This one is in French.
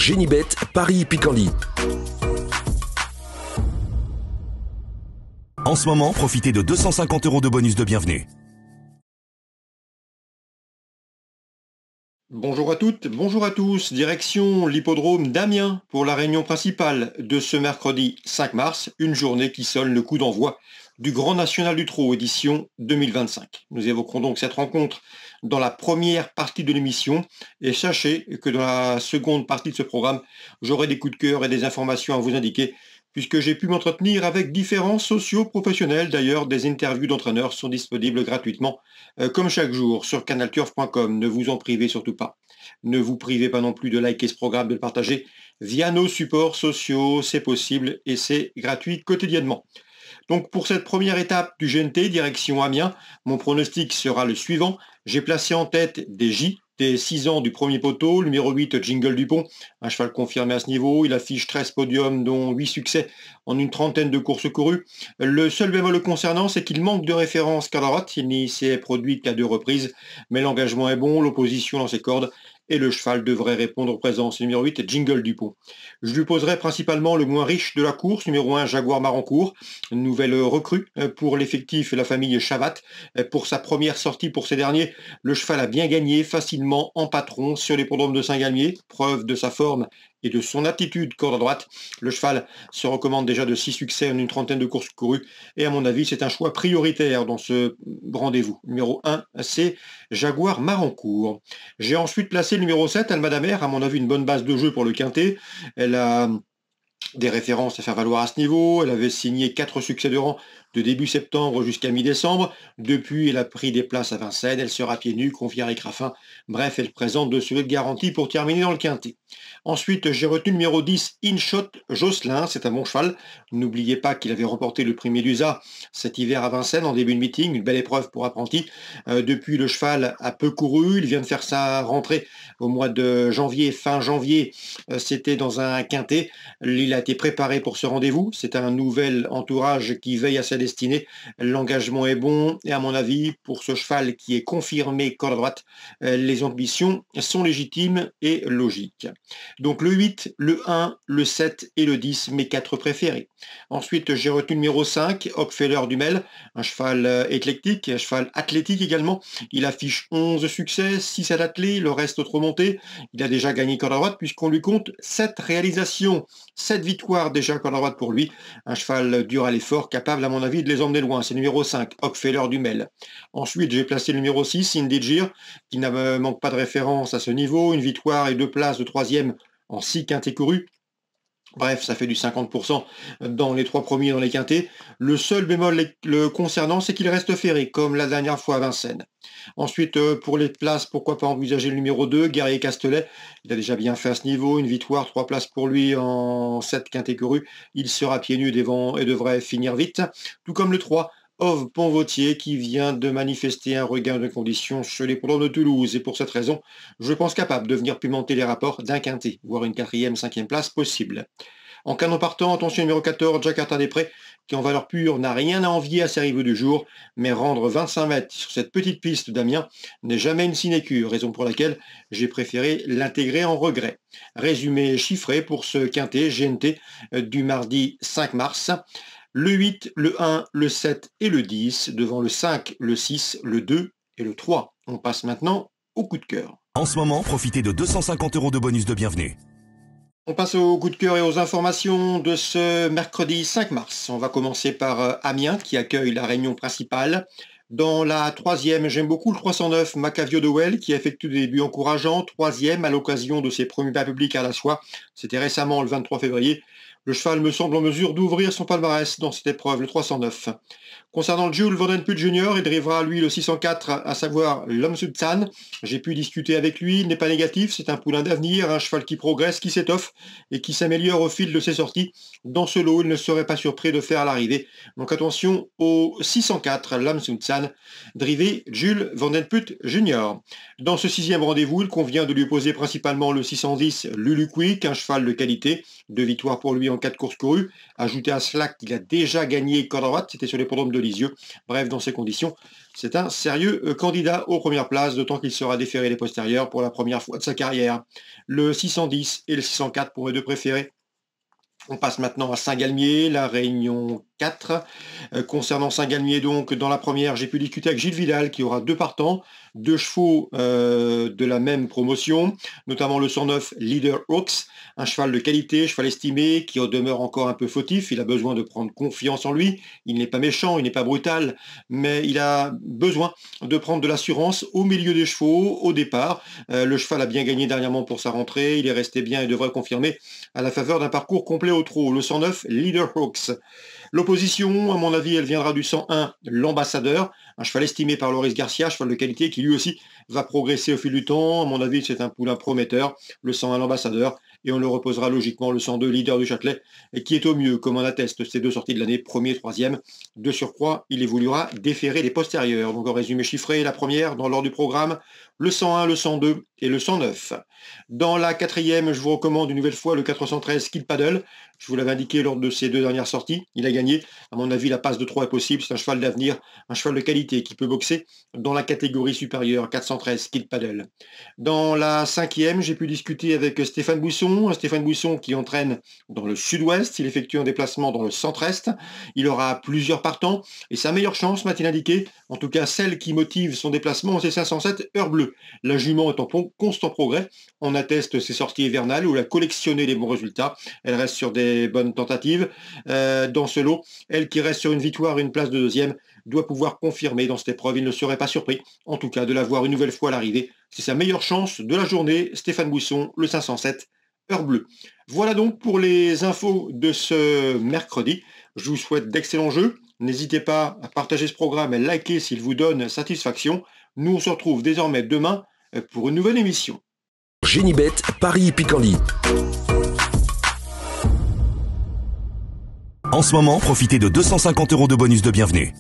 Génibet, Paris-Picardie. En ce moment, profitez de 250 € de bonus de bienvenue. Bonjour à toutes, bonjour à tous, direction l'hippodrome d'Amiens pour la réunion principale de ce mercredi 5 mars, une journée qui sonne le coup d'envoi du Grand National du Trot édition 2025. Nous évoquerons donc cette rencontre dans la première partie de l'émission et sachez que dans la seconde partie de ce programme, j'aurai des coups de cœur et des informations à vous indiquer puisque j'ai pu m'entretenir avec différents socio-professionnels. D'ailleurs, des interviews d'entraîneurs sont disponibles gratuitement, comme chaque jour, sur canalturf.com. Ne vous en privez surtout pas. Ne vous privez pas non plus de liker ce programme, de le partager via nos supports sociaux. C'est possible et c'est gratuit quotidiennement. Donc pour cette première étape du GNT, direction Amiens, mon pronostic sera le suivant. J'ai placé en tête des J, des 6 ans du premier poteau, le numéro 8, Jingle Dupont, un cheval confirmé à ce niveau. Il affiche 13 podiums, dont 8 succès en une trentaine de courses courues. Le seul bémol le concernant, c'est qu'il manque de référence qu'à droite. Il n'y s'est produit qu'à 2 reprises, mais l'engagement est bon, l'opposition dans ses cordes, et le cheval devrait répondre présent. C'est numéro 8, Jingle Dupont. Je lui poserai principalement le moins riche de la course, numéro 1, Jaguar Marancourt, une nouvelle recrue pour l'effectif et la famille Chavat. Pour sa première sortie pour ces derniers, le cheval a bien gagné facilement en patron sur l'hippodrome de Saint-Galmier, preuve de sa forme et de son aptitude corde à droite. Le cheval se recommande déjà de 6 succès en une trentaine de courses courues et à mon avis c'est un choix prioritaire dans ce rendez-vous. Numéro 1, c'est Jaguar Marancourt. J'ai ensuite placé le numéro 7, Almadamère, à mon avis une bonne base de jeu pour le quintet. Elle a des références à faire valoir à ce niveau. Elle avait signé 4 succès de rang de début septembre jusqu'à mi-décembre. Depuis, elle a pris des places à Vincennes. Elle sera pieds nus, confiée à Rick Raffin. Bref, elle présente de solides garanties pour terminer dans le quintet. Ensuite, j'ai retenu le numéro 10, Inshot Jocelyn. C'est un bon cheval. N'oubliez pas qu'il avait remporté le prix Médusa cet hiver à Vincennes en début de meeting. Une belle épreuve pour apprenti. Depuis, le cheval a peu couru. Il vient de faire sa rentrée au mois de janvier, fin janvier. C'était dans un quintet. Il a été préparé pour ce rendez-vous. C'est un nouvel entourage qui veille à sa destinée. L'engagement est bon et à mon avis, pour ce cheval qui est confirmé corde à droite, les ambitions sont légitimes et logiques. Donc le 8, le 1, le 7 et le 10, mes 4 préférés. Ensuite, j'ai retenu le numéro 5, Hockfeller Dumel, un cheval éclectique, un cheval athlétique également. Il affiche 11 succès, 6 à l'athlé, le reste autre montée. Il a déjà gagné corde à droite puisqu'on lui compte 7 réalisations, 7 victoires déjà corde à droite pour lui. Un cheval dur à l'effort, capable à mon avis de les emmener loin. C'est le numéro 5, Hockfeller Dumel. Ensuite, j'ai placé le numéro 6, Indigir, qui ne manque pas de référence à ce niveau. Une victoire et 2 places de 3e en 6 quintés courus. Bref, ça fait du 50% dans les 3 premiers dans les quintés. Le seul bémol le concernant, c'est qu'il reste ferré, comme la dernière fois à Vincennes. Ensuite, pour les places, pourquoi pas envisager le numéro 2, Guerrier Castelet. Il a déjà bien fait à ce niveau, une victoire, 3 places pour lui en 7 quintés courus. Il sera pieds nus devant et devrait finir vite. Tout comme le 3, Ove Ponvautier, qui vient de manifester un regain de conditions chez les Poulains de Toulouse. Et pour cette raison, je pense capable de venir pimenter les rapports d'un quintet, voire une 4e, 5e place possible. En canon partant, attention numéro 14, Jakarta des Prés, qui en valeur pure n'a rien à envier à ses rivaux du jour, mais rendre 25 mètres sur cette petite piste d'Amiens n'est jamais une sinécure, raison pour laquelle j'ai préféré l'intégrer en regret. Résumé chiffré pour ce quintet GNT du mardi 5 mars. Le 8, le 1, le 7 et le 10, devant le 5, le 6, le 2 et le 3. On passe maintenant au coup de cœur. En ce moment, profitez de 250 € de bonus de bienvenue. On passe au coup de cœur et aux informations de ce mercredi 5 mars. On va commencer par Amiens qui accueille la réunion principale. Dans la 3e, j'aime beaucoup le 309 Macavio de Well qui effectue des débuts encourageants. 3e à l'occasion de ses premiers pas publics à la soie. C'était récemment le 23 février. Le cheval me semble en mesure d'ouvrir son palmarès dans cette épreuve, le 309. Concernant Jules Vandenput Jr., il drivera lui le 604, à savoir l'homme Sultan. J'ai pu discuter avec lui, il n'est pas négatif, c'est un poulain d'avenir, un cheval qui progresse, qui s'étoffe et qui s'améliore au fil de ses sorties. Dans ce lot, il ne serait pas surpris de faire l'arrivée. Donc attention au 604, l'homme Sultan, drivé Jules Vandenput Jr. Dans ce 6e rendez-vous, il convient de lui opposer principalement le 610 Lulu Quick, un cheval de qualité, 2 victoires pour lui en en 4 courses courues. Ajoutez à cela qu'il a déjà gagné corde à droite, c'était sur l'hippodrome de Lisieux. Bref, dans ces conditions, c'est un sérieux candidat aux premières places, d'autant qu'il sera déféré les postérieurs pour la première fois de sa carrière. Le 610 et le 604 pour mes deux préférés. On passe maintenant à Saint-Galmier, la Réunion 4. Concernant Saint-Galmier, donc, dans la première, j'ai pu discuter avec Gilles Vidal, qui aura 2 partants, 2 chevaux de la même promotion, notamment le 109 Leader Hawks, un cheval de qualité, cheval estimé, qui demeure encore un peu fautif. Il a besoin de prendre confiance en lui. Il n'est pas méchant, il n'est pas brutal, mais il a besoin de prendre de l'assurance au milieu des chevaux, au départ. Le cheval a bien gagné dernièrement pour sa rentrée. Il est resté bien et devrait confirmer à la faveur d'un parcours complet au trot. Le 109 Leader Hawks. L'opposition, à mon avis, elle viendra du 101, l'ambassadeur, un cheval estimé par Loris Garcia, cheval de qualité qui lui aussi va progresser au fil du temps. À mon avis, c'est un poulain prometteur, le 101, l'ambassadeur, et on le reposera logiquement le 102, leader du Châtelet, et qui est au mieux, comme en atteste ces 2 sorties de l'année, premier, troisième. De surcroît, il évoluera déférer les postérieurs. Donc en résumé chiffré, la première, dans l'ordre du programme, le 101, le 102 et le 109. Dans la 4e, je vous recommande une nouvelle fois le 413 Skill Paddle. Je vous l'avais indiqué lors de ces 2 dernières sorties. Il a gagné. À mon avis, la passe de 3 est possible. C'est un cheval d'avenir, un cheval de qualité qui peut boxer dans la catégorie supérieure, 413 Skill Paddle. Dans la 5e, j'ai pu discuter avec Stéphane Buisson. Stéphane Buisson qui entraîne dans le sud-ouest. Il effectue un déplacement dans le centre-est. Il aura plusieurs partants. Et sa meilleure chance, m'a-t-il indiqué, en tout cas celle qui motive son déplacement, c'est 507 Heure Bleue. La jument est en constant progrès. On atteste ses sorties hivernales où elle a collectionné les bons résultats. Elle reste sur des bonnes tentatives. Dans ce lot, elle qui reste sur une victoire et une place de deuxième, doit pouvoir confirmer dans cette épreuve. Il ne serait pas surpris, en tout cas, de la voir une nouvelle fois à l'arrivée. C'est sa meilleure chance de la journée. Stéphane Buisson, le 507 Heure Bleue. Voilà donc pour les infos de ce mercredi. Je vous souhaite d'excellents jeux. N'hésitez pas à partager ce programme et liker s'il vous donne satisfaction. Nous, on se retrouve désormais demain pour une nouvelle émission. Génibet, Paris Picorly. En ce moment, profitez de 250 € de bonus de bienvenue.